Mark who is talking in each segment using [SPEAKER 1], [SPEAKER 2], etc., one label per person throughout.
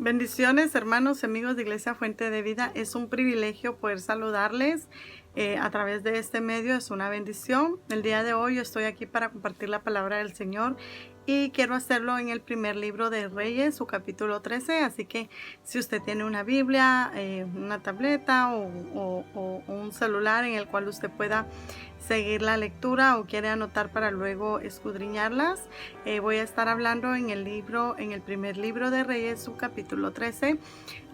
[SPEAKER 1] Bendiciones, hermanos, amigos de Iglesia Fuente de Vida. Es un privilegio poder saludarles a través de este medio. Es una bendición. El día de hoy estoy aquí para compartir la palabra del Señor y quiero hacerlo en el primer libro de Reyes, su capítulo 13. Así que si usted tiene una Biblia, una tableta o un celular en el cual usted pueda seguir la lectura o quiere anotar para luego escudriñarlas, voy a estar hablando en el primer libro de Reyes, su capítulo 13,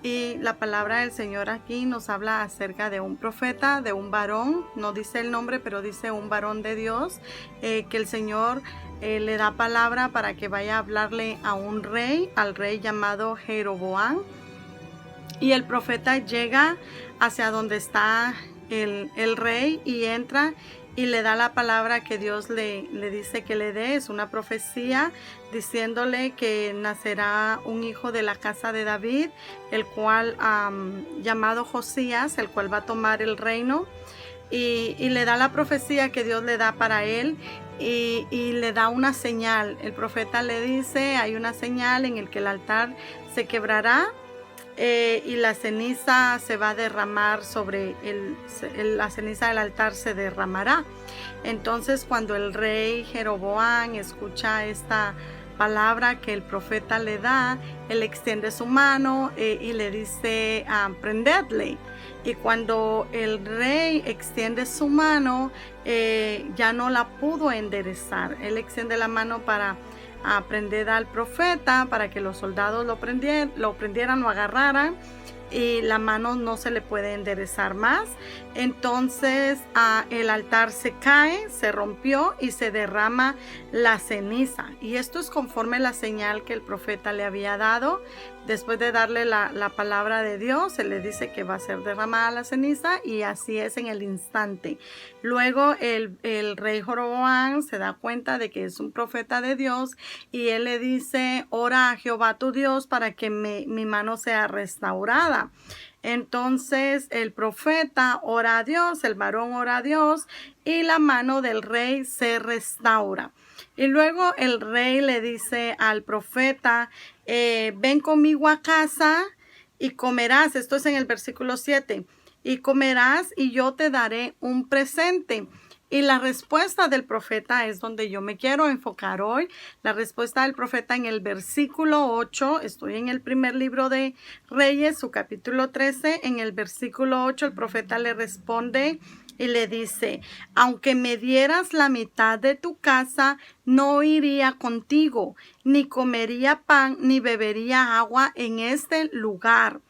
[SPEAKER 1] y la palabra del Señor aquí nos habla acerca de un profeta, de un varón, no dice el nombre, pero dice un varón de Dios, que el Señor le da palabra para que vaya a hablarle a un rey, al rey llamado Jeroboam, y el profeta llega hacia donde está el rey y entra y le da la palabra que Dios le dice que le dé. Es una profecía diciéndole que nacerá un hijo de la casa de David, el cual llamado Josías, el cual va a tomar el reino, y le da la profecía que Dios le da para él. Y le da una señal. El profeta le dice, hay una señal en el que el altar se quebrará, y la ceniza se va a derramar sobre la ceniza del altar se derramará. Entonces, cuando el rey Jeroboam escucha esta palabra que el profeta le da, él extiende su mano y le dice, prendedle. Y cuando el rey extiende su mano, ya no la pudo enderezar. Él extiende la mano para prender al profeta, para que los soldados lo prendieran o agarraran, y la mano no se le puede enderezar más. Entonces el altar se cae, se rompió y se derrama la ceniza. Y esto es conforme la señal que el profeta le había dado. Después de darle la palabra de Dios, se le dice que va a ser derramada la ceniza, y así es en el instante. Luego el rey Jeroboam se da cuenta de que es un profeta de Dios, y él le dice, ora a Jehová tu Dios para que mi mano sea restaurada. Entonces el profeta ora a Dios, el varón ora a Dios, y la mano del rey se restaura. Y luego el rey le dice al profeta, ven conmigo a casa y comerás. Esto es en el versículo 7. Y comerás y yo te daré un presente. Y la respuesta del profeta es donde yo me quiero enfocar hoy. La respuesta del profeta en el versículo 8. Estoy en el primer libro de Reyes, su capítulo 13. En el versículo 8 el profeta le responde y le dice, aunque me dieras la mitad de tu casa, no iría contigo, ni comería pan, ni bebería agua en este lugar,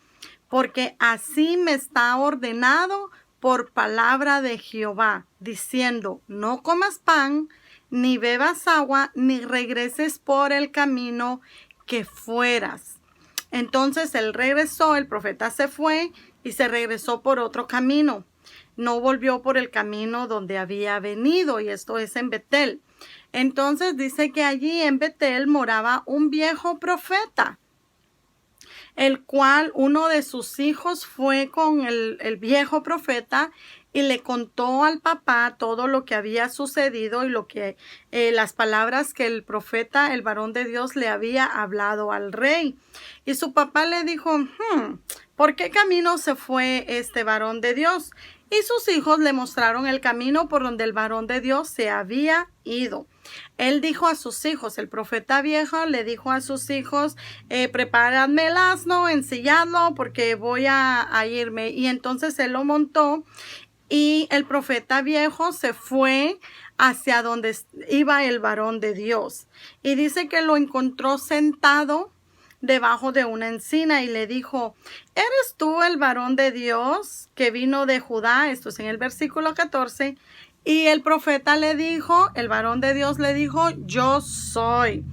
[SPEAKER 1] porque así me está ordenado por palabra de Jehová, diciendo, no comas pan, ni bebas agua, ni regreses por el camino que fueras. Entonces él regresó, el profeta se fue y se regresó por otro camino. No volvió por el camino donde había venido, y esto es en Betel. Entonces dice que allí en Betel moraba un viejo profeta, el cual uno de sus hijos fue con el viejo profeta y le contó al papá todo lo que había sucedido y lo que las palabras que el profeta, el varón de Dios, le había hablado al rey. Y su papá le dijo, ¿por qué camino se fue este varón de Dios? Y sus hijos le mostraron el camino por donde el varón de Dios se había ido. Él dijo a sus hijos, el profeta viejo le dijo a sus hijos, preparadme el asno, ensilladlo, porque voy a irme. Y entonces él lo montó, y el profeta viejo se fue hacia donde iba el varón de Dios. Y dice que lo encontró sentado debajo de una encina y le dijo, ¿eres tú el varón de Dios que vino de Judá? Esto es en el versículo 14. Y el profeta le dijo, el varón de Dios le dijo, yo soy.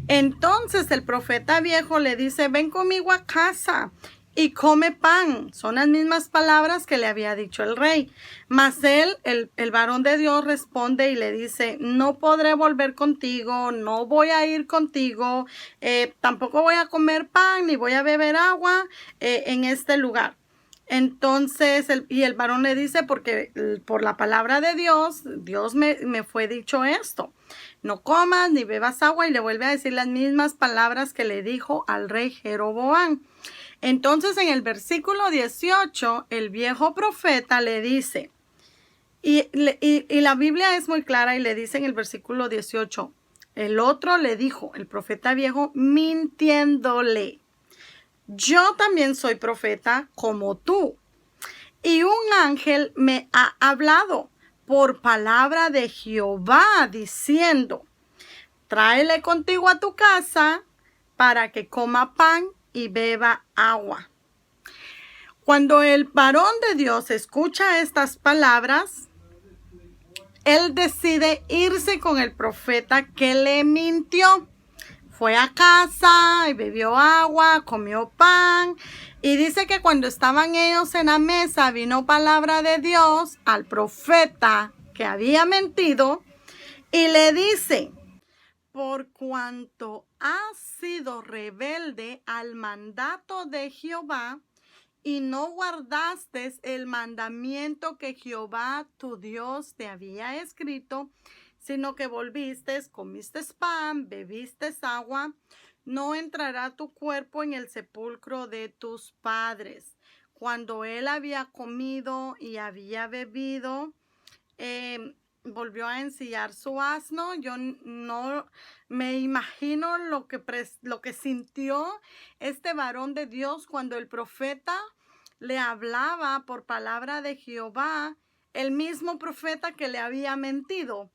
[SPEAKER 1] Entonces el profeta viejo le dice, ven conmigo a casa y come pan. Son las mismas palabras que le había dicho el rey. Mas él, el varón de Dios, responde y le dice, no podré volver contigo, no voy a ir contigo, tampoco voy a comer pan, ni voy a beber agua en este lugar. Entonces, el varón le dice, porque por la palabra de Dios, Dios me fue dicho esto, no comas ni bebas agua, y le vuelve a decir las mismas palabras que le dijo al rey Jeroboam. Entonces, en el versículo 18, el viejo profeta le dice, y la Biblia es muy clara y le dice en el versículo 18, el otro le dijo, el profeta viejo, mintiéndole, yo también soy profeta como tú. Y un ángel me ha hablado por palabra de Jehová, diciendo, tráele contigo a tu casa para que coma pan y beba agua. Cuando el varón de Dios escucha estas palabras, él decide irse con el profeta que le mintió. Fue a casa y bebió agua, comió pan. Y dice que cuando estaban ellos en la mesa, vino palabra de Dios al profeta que había mentido y le dice, por cuanto has sido rebelde al mandato de Jehová y no guardaste el mandamiento que Jehová tu Dios te había escrito, sino que volviste, comiste pan, bebiste agua, no entrará tu cuerpo en el sepulcro de tus padres. Cuando él había comido y había bebido, volvió a ensillar su asno. Yo no me imagino lo que sintió este varón de Dios cuando el profeta le hablaba por palabra de Jehová, el mismo profeta que le había mentido.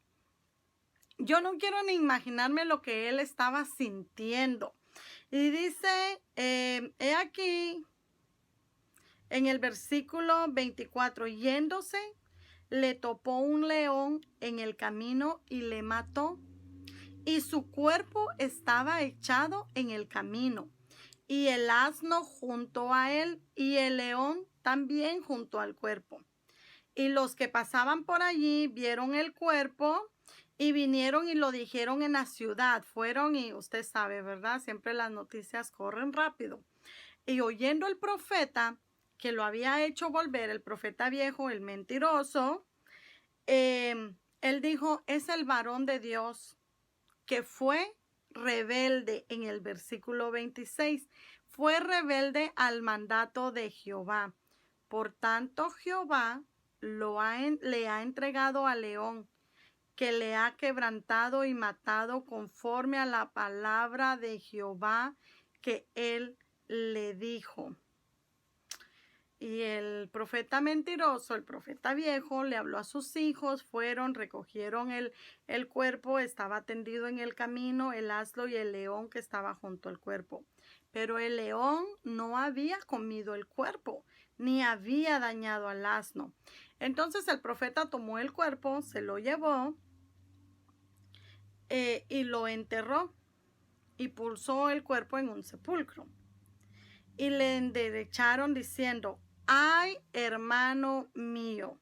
[SPEAKER 1] Yo no quiero ni imaginarme lo que él estaba sintiendo. Y dice, he aquí, en el versículo 24, yéndose, le topó un león en el camino y le mató. Y su cuerpo estaba echado en el camino, y el asno junto a él, y el león también junto al cuerpo. Y los que pasaban por allí vieron el cuerpo y vinieron y lo dijeron en la ciudad. Fueron y usted sabe, ¿verdad? Siempre las noticias corren rápido. Y oyendo el profeta que lo había hecho volver, el profeta viejo, el mentiroso, él dijo, es el varón de Dios que fue rebelde en el versículo 26. Fue rebelde al mandato de Jehová. Por tanto, Jehová le ha entregado al león, que le ha quebrantado y matado conforme a la palabra de Jehová que él le dijo. Y el profeta mentiroso, el profeta viejo, le habló a sus hijos, fueron, recogieron el cuerpo, estaba tendido en el camino, el asno y el león que estaba junto al cuerpo. Pero el león no había comido el cuerpo, ni había dañado al asno. Entonces el profeta tomó el cuerpo, se lo llevó y lo enterró y puso el cuerpo en un sepulcro. Y le enderecharon diciendo, ay, hermano mío.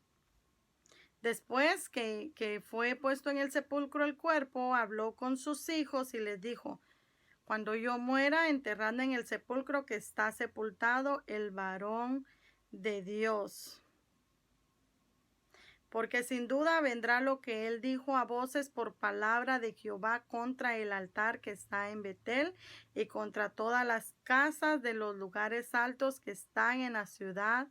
[SPEAKER 1] Después que fue puesto en el sepulcro el cuerpo, habló con sus hijos y les dijo, cuando yo muera, enterradme en el sepulcro que está sepultado el varón de Dios. Porque sin duda vendrá lo que él dijo a voces por palabra de Jehová contra el altar que está en Betel y contra todas las casas de los lugares altos que están en la ciudad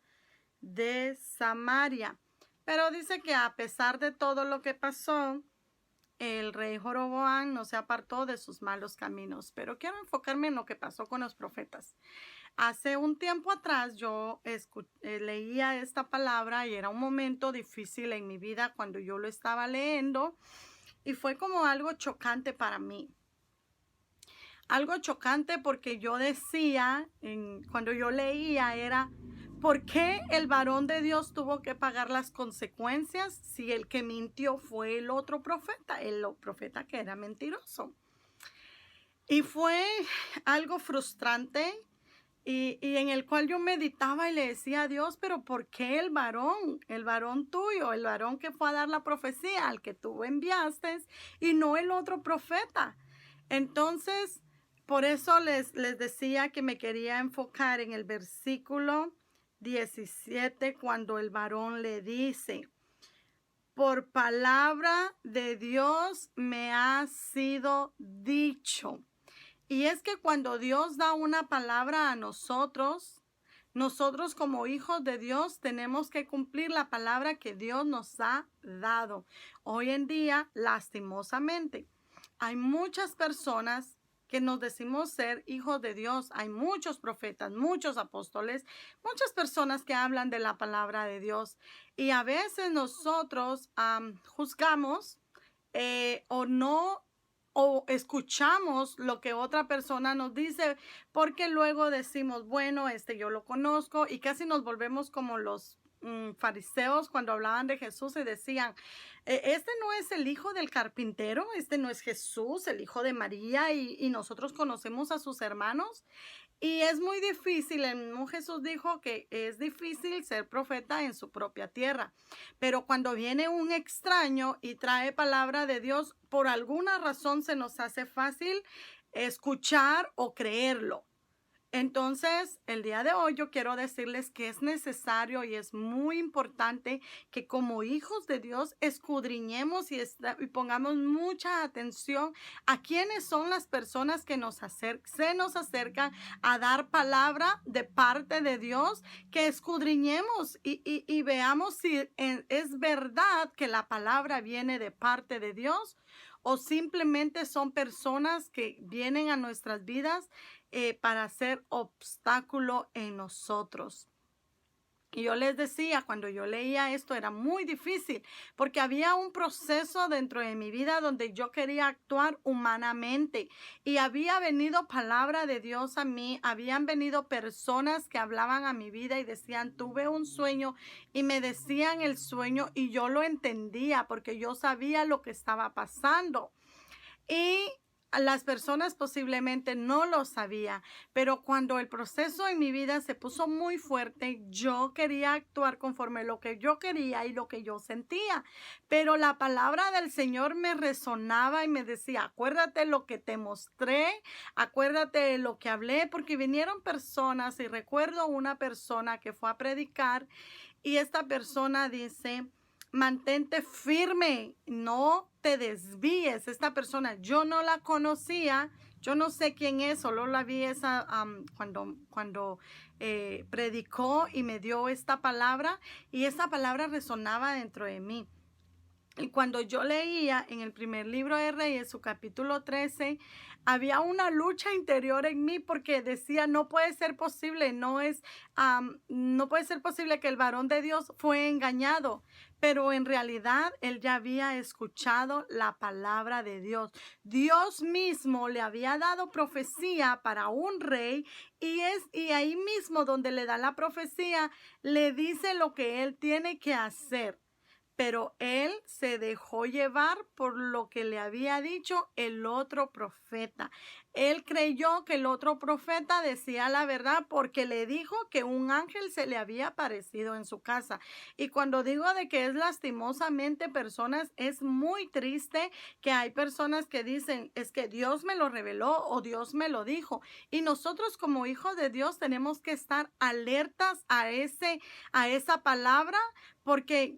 [SPEAKER 1] de Samaria. Pero dice que a pesar de todo lo que pasó, el rey Jeroboam no se apartó de sus malos caminos. Pero quiero enfocarme en lo que pasó con los profetas. Hace un tiempo atrás yo leía esta palabra y era un momento difícil en mi vida cuando yo lo estaba leyendo y fue como algo chocante para mí. Algo chocante porque yo decía, cuando yo leía era, ¿por qué el varón de Dios tuvo que pagar las consecuencias si el que mintió fue el otro profeta, el profeta que era mentiroso? Y fue algo frustrante. Y en el cual yo meditaba y le decía a Dios, pero ¿por qué el varón tuyo, el varón que fue a dar la profecía, al que tú enviaste, y no el otro profeta? Entonces, por eso les decía que me quería enfocar en el versículo 17, cuando el varón le dice: por palabra de Dios me ha sido dicho. Y es que cuando Dios da una palabra a nosotros, nosotros como hijos de Dios tenemos que cumplir la palabra que Dios nos ha dado. Hoy en día, lastimosamente, hay muchas personas que nos decimos ser hijos de Dios. Hay muchos profetas, muchos apóstoles, muchas personas que hablan de la palabra de Dios. Y a veces nosotros juzgamos o no o escuchamos lo que otra persona nos dice, porque luego decimos, bueno, yo lo conozco, y casi nos volvemos como los fariseos cuando hablaban de Jesús y decían: este no es el hijo del carpintero, este no es Jesús, el hijo de María, y nosotros conocemos a sus hermanos. Y es muy difícil, el mismo Jesús dijo que es difícil ser profeta en su propia tierra. Pero cuando viene un extraño y trae palabra de Dios, por alguna razón se nos hace fácil escuchar o creerlo. Entonces, el día de hoy yo quiero decirles que es necesario y es muy importante que como hijos de Dios escudriñemos y pongamos mucha atención a quiénes son las personas que se nos acercan a dar palabra de parte de Dios, que escudriñemos y veamos si es verdad que la palabra viene de parte de Dios o simplemente son personas que vienen a nuestras vidas para ser obstáculo en nosotros. Y yo les decía, cuando yo leía esto era muy difícil porque había un proceso dentro de mi vida donde yo quería actuar humanamente y había venido palabra de Dios a mí, habían venido personas que hablaban a mi vida y decían: tuve un sueño, y me decían el sueño y yo lo entendía porque yo sabía lo que estaba pasando. Y las personas posiblemente no lo sabían, pero cuando el proceso en mi vida se puso muy fuerte, yo quería actuar conforme lo que yo quería y lo que yo sentía. Pero la palabra del Señor me resonaba y me decía: acuérdate lo que te mostré, acuérdate de lo que hablé, porque vinieron personas, y recuerdo una persona que fue a predicar y esta persona dice: mantente firme, no te desvíes. Esta persona yo no la conocía, yo no sé quién es, solo la vi cuando predicó y me dio esta palabra, y esa palabra resonaba dentro de mí. Y cuando yo leía en el primer libro de Reyes, su capítulo 13, había una lucha interior en mí porque decía: no puede ser posible, no puede ser posible que el varón de Dios fue engañado. Pero en realidad él ya había escuchado la palabra de Dios. Dios mismo le había dado profecía para un rey, y ahí mismo donde le da la profecía, le dice lo que él tiene que hacer. Pero él se dejó llevar por lo que le había dicho el otro profeta. Él creyó que el otro profeta decía la verdad porque le dijo que un ángel se le había aparecido en su casa. Y cuando digo de que es lastimosamente personas, es muy triste que hay personas que dicen: es que Dios me lo reveló o Dios me lo dijo. Y nosotros como hijos de Dios tenemos que estar alertas a esa palabra, porque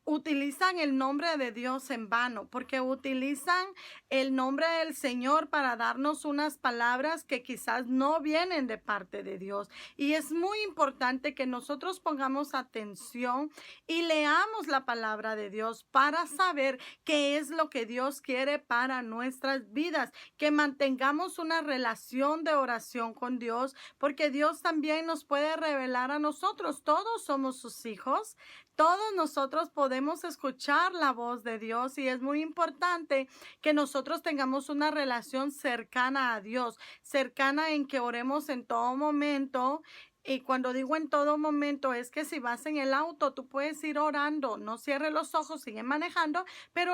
[SPEAKER 1] utilizan el nombre de Dios en vano, porque utilizan el nombre del Señor para darnos unas palabras que quizás no vienen de parte de Dios. Y es muy importante que nosotros pongamos atención y leamos la palabra de Dios para saber qué es lo que Dios quiere para nuestras vidas, que mantengamos una relación de oración con Dios, porque Dios también nos puede revelar a nosotros. Todos somos sus hijos. Todos nosotros podemos escuchar la voz de Dios, y es muy importante que nosotros tengamos una relación cercana a Dios, cercana en que oremos en todo momento. Y cuando digo en todo momento, es que si vas en el auto, tú puedes ir orando, no cierres los ojos, sigue manejando, pero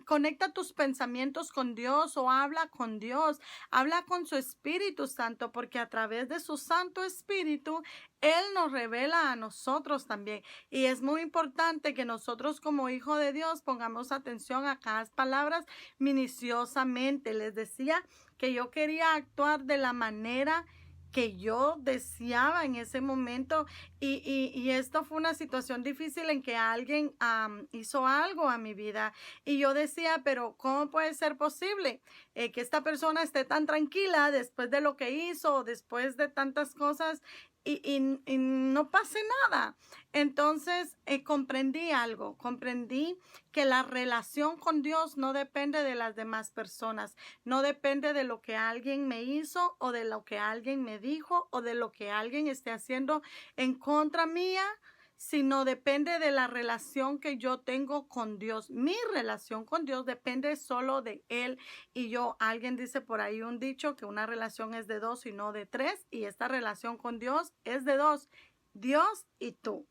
[SPEAKER 1] conecta tus pensamientos con Dios, o habla con Dios, habla con su Espíritu Santo, porque a través de su Santo Espíritu, Él nos revela a nosotros también. Y es muy importante que nosotros como hijos de Dios pongamos atención a cada palabra minuciosamente. Les decía que yo quería actuar de la manera que yo deseaba en ese momento. Y esto fue una situación difícil en que alguien hizo algo a mi vida. Y yo decía, pero ¿cómo puede ser posible que esta persona esté tan tranquila después de lo que hizo, después de tantas cosas? Y no pase nada. Entonces comprendí algo, comprendí que la relación con Dios no depende de las demás personas, no depende de lo que alguien me hizo o de lo que alguien me dijo o de lo que alguien esté haciendo en contra mía, sino depende de la relación que yo tengo con Dios. Mi relación con Dios depende solo de Él y yo. Alguien dice por ahí un dicho que una relación es de dos y no de tres, y esta relación con Dios es de dos, Dios y tú.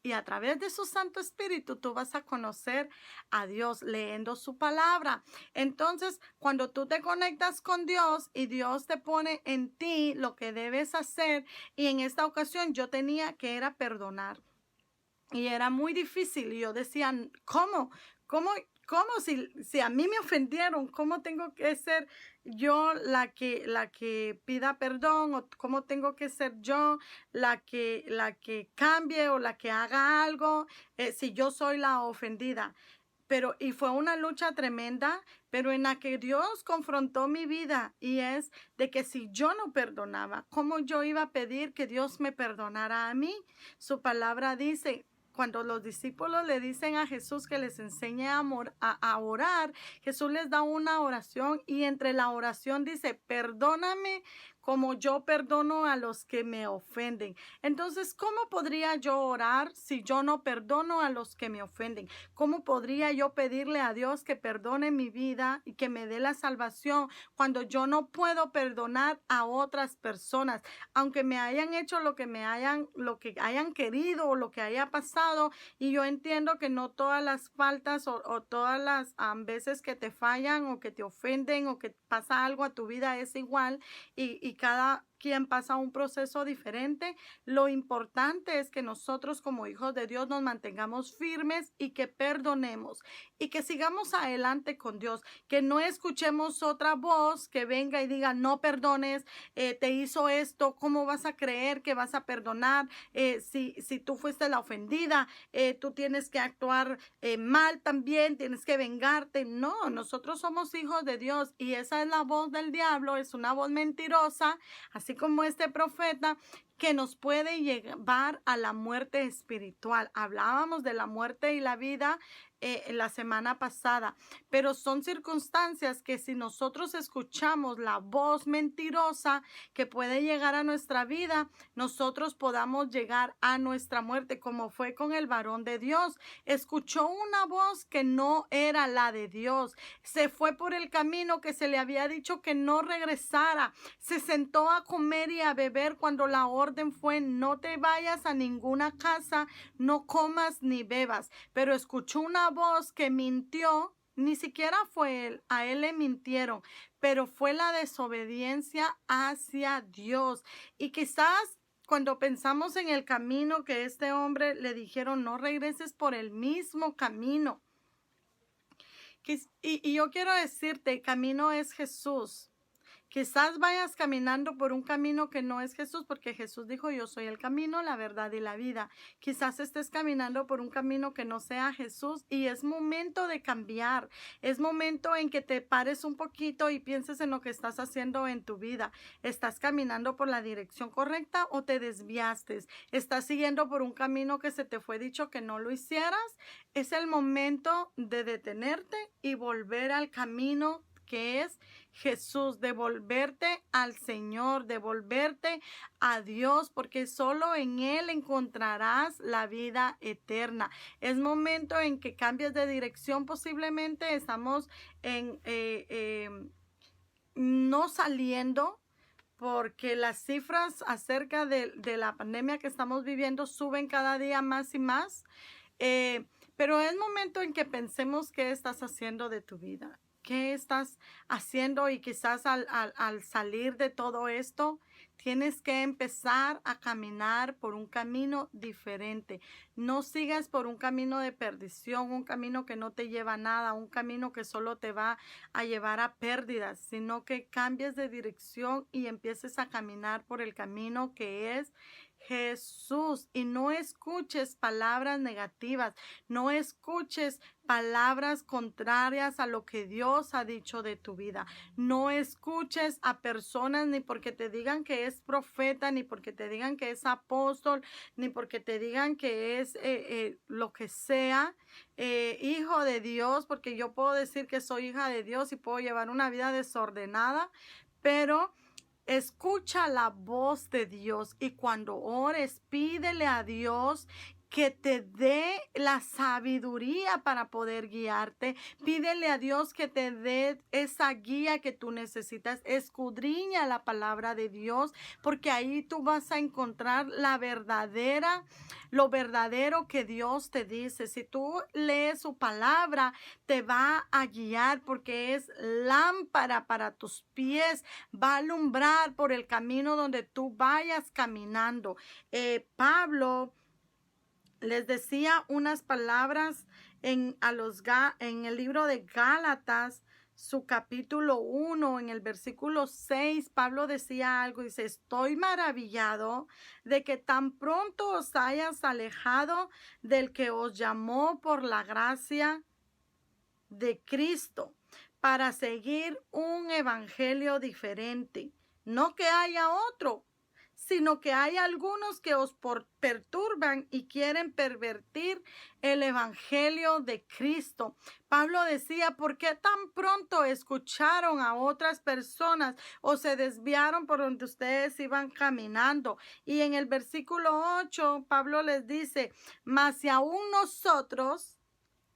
[SPEAKER 1] Y a través de su Santo Espíritu tú vas a conocer a Dios leyendo su palabra. Entonces, cuando tú te conectas con Dios y Dios te pone en ti lo que debes hacer, y en esta ocasión yo tenía que era perdonar. Y era muy difícil. Y yo decía, ¿cómo? ¿Cómo si a mí me ofendieron? ¿Cómo tengo que ser yo la que pida perdón? ¿O cómo tengo que ser yo la que cambie o la que haga algo si yo soy la ofendida? Y fue una lucha tremenda, pero en la que Dios confrontó mi vida, y es de que si yo no perdonaba, ¿cómo yo iba a pedir que Dios me perdonara a mí? Su palabra dice, cuando los discípulos le dicen a Jesús que les enseñe a orar, Jesús les da una oración, y entre la oración dice, perdóname como yo perdono a los que me ofenden. Entonces, ¿cómo podría yo orar si yo no perdono a los que me ofenden? ¿Cómo podría yo pedirle a Dios que perdone mi vida y que me dé la salvación cuando yo no puedo perdonar a otras personas? Aunque me hayan hecho lo que hayan querido o lo que haya pasado, y yo entiendo que no todas las faltas o todas las veces que te fallan o que te ofenden o que pasa algo a tu vida es igual, y cada quien pasa un proceso diferente. Lo importante es que nosotros como hijos de Dios nos mantengamos firmes y que perdonemos y que sigamos adelante con Dios, que no escuchemos otra voz que venga y diga no perdones, te hizo esto, ¿cómo vas a creer que vas a perdonar? Si tú fuiste la ofendida, tú tienes que actuar mal también, tienes que vengarte. No, nosotros somos hijos de Dios, y esa es la voz del diablo, es una voz mentirosa, así como este profeta, que nos puede llevar a la muerte espiritual. Hablábamos de la muerte y la vida la semana pasada, pero son circunstancias que si nosotros escuchamos la voz mentirosa que puede llegar a nuestra vida, nosotros podamos llegar a nuestra muerte, como fue con el varón de Dios. Escuchó una voz que no era la de Dios, se fue por el camino que se le había dicho que no regresara, se sentó a comer y a beber cuando la orden fue no te vayas a ninguna casa, no comas ni bebas, pero escuchó una voz que mintió. Ni siquiera fue él, a él le mintieron, pero fue la desobediencia hacia Dios. Y quizás cuando pensamos en el camino que este hombre le dijeron, no regreses por el mismo camino. Y yo quiero decirte, el camino es Jesús. Quizás vayas caminando por un camino que no es Jesús, porque Jesús dijo, yo soy el camino, la verdad y la vida. Quizás estés caminando por un camino que no sea Jesús, y es momento de cambiar. Es momento en que te pares un poquito y pienses en lo que estás haciendo en tu vida. ¿Estás caminando por la dirección correcta o te desviaste? ¿Estás siguiendo por un camino que se te fue dicho que no lo hicieras? Es el momento de detenerte y volver al camino que es Jesús, devolverte al Señor, devolverte a Dios, porque solo en Él encontrarás la vida eterna. Es momento en que cambies de dirección. Posiblemente estamos no saliendo, porque las cifras acerca de la pandemia que estamos viviendo suben cada día más y más. Pero es momento en que pensemos qué estás haciendo de tu vida. ¿Qué estás haciendo? Y quizás al salir de todo esto, tienes que empezar a caminar por un camino diferente. No sigas por un camino de perdición, un camino que no te lleva a nada, un camino que solo te va a llevar a pérdidas, sino que cambies de dirección y empieces a caminar por el camino que es Jesús. Y no escuches palabras negativas, no escuches palabras contrarias a lo que Dios ha dicho de tu vida. No escuches a personas ni porque te digan que es profeta, ni porque te digan que es apóstol, ni porque te digan que es lo que sea, hijo de Dios, porque yo puedo decir que soy hija de Dios y puedo llevar una vida desordenada, pero escucha la voz de Dios y cuando ores, pídele a Dios que te dé la sabiduría para poder guiarte. Pídele a Dios que te dé esa guía que tú necesitas. Escudriña la palabra de Dios, porque ahí tú vas a encontrar lo verdadero que Dios te dice. Si tú lees su palabra, te va a guiar porque es lámpara para tus pies, va a alumbrar por el camino donde tú vayas caminando. Pablo les decía unas palabras en el libro de Gálatas, su capítulo 1, en el versículo 6, Pablo decía algo, dice, estoy maravillado de que tan pronto os hayas alejado del que os llamó por la gracia de Cristo para seguir un evangelio diferente. No que haya otro, sino que hay algunos que os perturban y quieren pervertir el evangelio de Cristo. Pablo decía, ¿por qué tan pronto escucharon a otras personas o se desviaron por donde ustedes iban caminando? Y en el versículo 8, Pablo les dice, mas si aún nosotros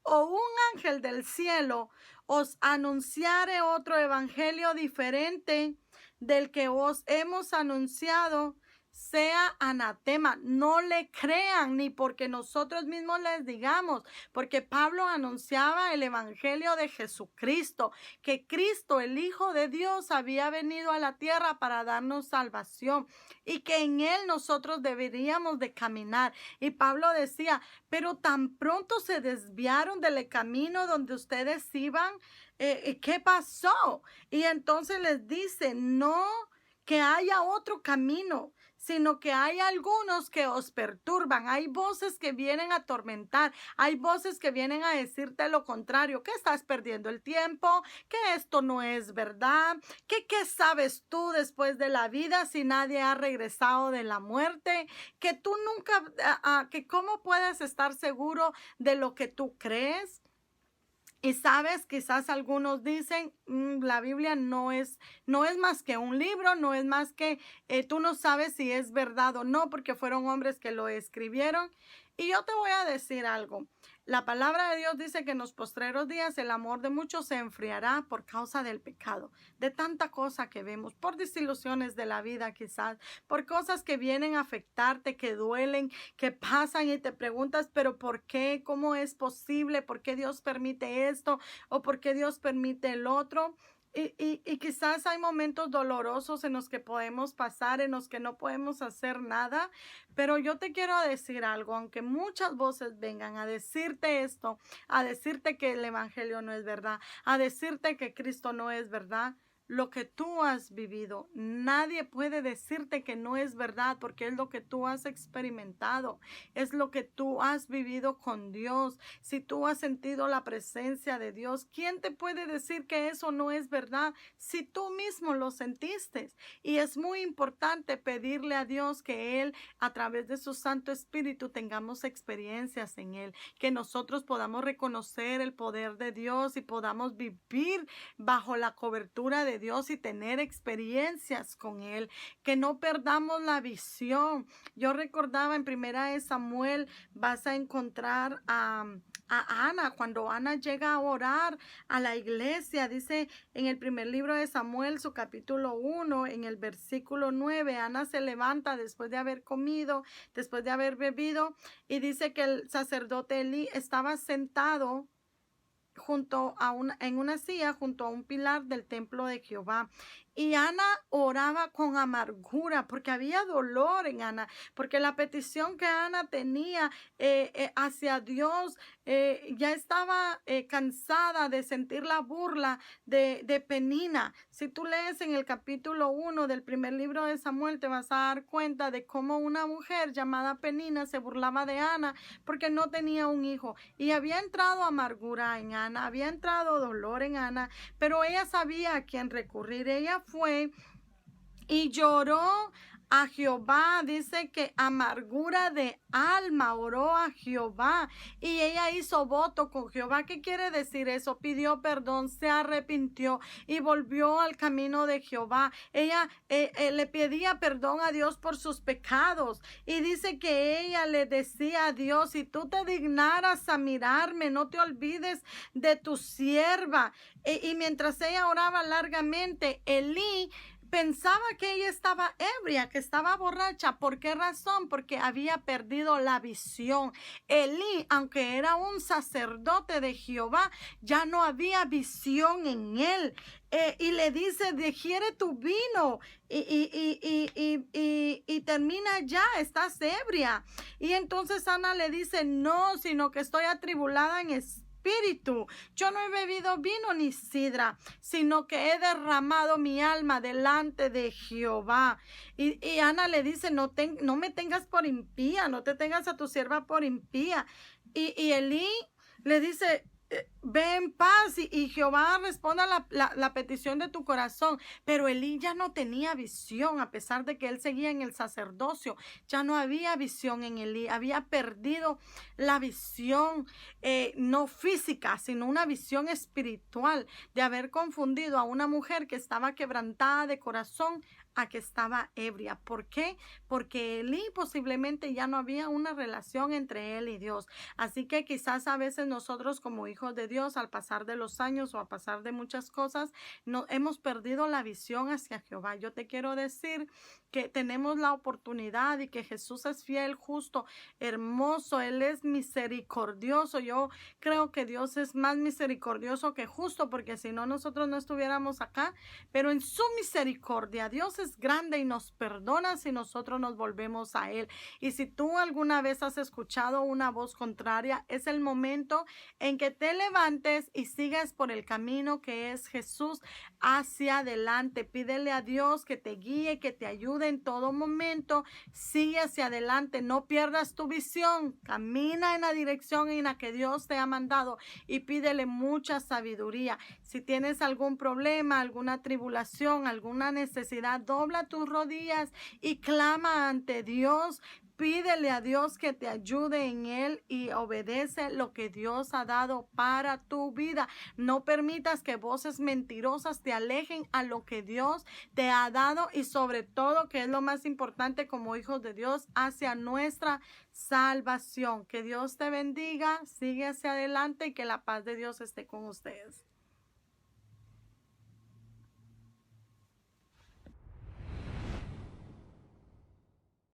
[SPEAKER 1] o un ángel del cielo os anunciare otro evangelio diferente del que os hemos anunciado, sea anatema. No le crean ni porque nosotros mismos les digamos, porque Pablo anunciaba el evangelio de Jesucristo, que Cristo, el Hijo de Dios, había venido a la tierra para darnos salvación y que en él nosotros deberíamos de caminar. Y Pablo decía, pero tan pronto se desviaron del camino donde ustedes iban, ¿qué pasó? Y entonces les dice, no que haya otro camino, sino que hay algunos que os perturban. Hay voces que vienen a atormentar, hay voces que vienen a decirte lo contrario, que estás perdiendo el tiempo, que esto no es verdad, que qué sabes tú después de la vida si nadie ha regresado de la muerte, que tú nunca, que cómo puedes estar seguro de lo que tú crees. Y sabes, quizás algunos dicen, la Biblia no es más que un libro, no es más que tú no sabes si es verdad o no, porque fueron hombres que lo escribieron. Y yo te voy a decir algo. La palabra de Dios dice que en los postreros días el amor de muchos se enfriará por causa del pecado, de tanta cosa que vemos, por desilusiones de la vida quizás, por cosas que vienen a afectarte, que duelen, que pasan y te preguntas, pero ¿por qué? ¿Cómo es posible? ¿Por qué Dios permite esto? ¿O por qué Dios permite el otro? Y quizás hay momentos dolorosos en los que podemos pasar, en los que no podemos hacer nada, pero yo te quiero decir algo, aunque muchas voces vengan a decirte esto, a decirte que el evangelio no es verdad, a decirte que Cristo no es verdad. Lo que tú has vivido, nadie puede decirte que no es verdad porque es lo que tú has experimentado, es lo que tú has vivido con Dios. Si tú has sentido la presencia de Dios, ¿quién te puede decir que eso no es verdad si tú mismo lo sentiste? Y es muy importante pedirle a Dios que Él, a través de su Santo Espíritu, tengamos experiencias en Él, que nosotros podamos reconocer el poder de Dios y podamos vivir bajo la cobertura de Dios y tener experiencias con Él, que no perdamos la visión. Yo recordaba en Primera de Samuel, vas a encontrar a Ana, cuando Ana llega a orar a la iglesia, dice en el primer libro de Samuel, su capítulo 1, en el versículo 9, Ana se levanta después de haber comido, después de haber bebido, y dice que el sacerdote Elí estaba sentado en una silla junto a un pilar del templo de Jehová. y Ana oraba con amargura porque había dolor en Ana, porque la petición que Ana tenía hacia Dios ya estaba cansada de sentir la burla de Penina. Si tú lees en el capítulo 1 del primer libro de Samuel, te vas a dar cuenta de cómo una mujer llamada Penina se burlaba de Ana porque no tenía un hijo, y había entrado amargura en Ana, había entrado dolor en Ana, pero ella sabía a quién recurrir. Ella fue y lloró a Jehová. Dice que amargura de alma oró a Jehová, y ella hizo voto con Jehová. ¿Qué quiere decir eso? Pidió perdón, se arrepintió y volvió al camino de Jehová. Ella le pedía perdón a Dios por sus pecados, y dice que ella le decía a Dios: si tú te dignaras a mirarme, no te olvides de tu sierva. Y mientras ella oraba largamente, Elí pensaba que ella estaba ebria, que estaba borracha. ¿Por qué razón? Porque había perdido la visión. Elí, aunque era un sacerdote de Jehová, ya no había visión en él. Y le dice: digiere tu vino y termina ya, estás ebria. Y entonces Ana le dice: no, sino que estoy atribulada en espíritu. Yo no he bebido vino ni sidra, sino que he derramado mi alma delante de Jehová. Y Ana le dice: no me tengas por impía, no te tengas a tu sierva por impía. Y Elí le dice: ve en paz, y Jehová responda la petición de tu corazón. Pero Elí ya no tenía visión, a pesar de que él seguía en el sacerdocio. Ya no había visión en Elí, había perdido la visión no física, sino una visión espiritual, de haber confundido a una mujer que estaba quebrantada de corazón a que estaba ebria. ¿Por qué? Porque Elí posiblemente ya no había una relación entre él y Dios. Así que quizás a veces nosotros, como hijos de Dios, al pasar de los años o a pasar de muchas cosas, no hemos perdido la visión hacia Jehová. Yo te quiero decir que tenemos la oportunidad, y que Jesús es fiel, justo, hermoso. Él es misericordioso. Yo creo que Dios es más misericordioso que justo, porque si no, nosotros no estuviéramos acá. Pero en su misericordia, Dios es grande y nos perdona si nosotros nos volvemos a Él. Y si tú alguna vez has escuchado una voz contraria, es el momento en que te levantes y sigas por el camino que es Jesús hacia adelante. Pídele a Dios que te guíe, que te ayude en todo momento. Sigue hacia adelante, no pierdas tu visión. Camina en la dirección en la que Dios te ha mandado, y pídele mucha sabiduría. Si tienes algún problema, alguna tribulación, alguna necesidad, dobla tus rodillas y clama ante Dios. Pídele a Dios que te ayude en él, y obedece lo que Dios ha dado para tu vida. No permitas que voces mentirosas te alejen a lo que Dios te ha dado, y sobre todo, que es lo más importante como hijos de Dios, hacia nuestra salvación. Que Dios te bendiga, sigue hacia adelante, y que la paz de Dios esté con ustedes.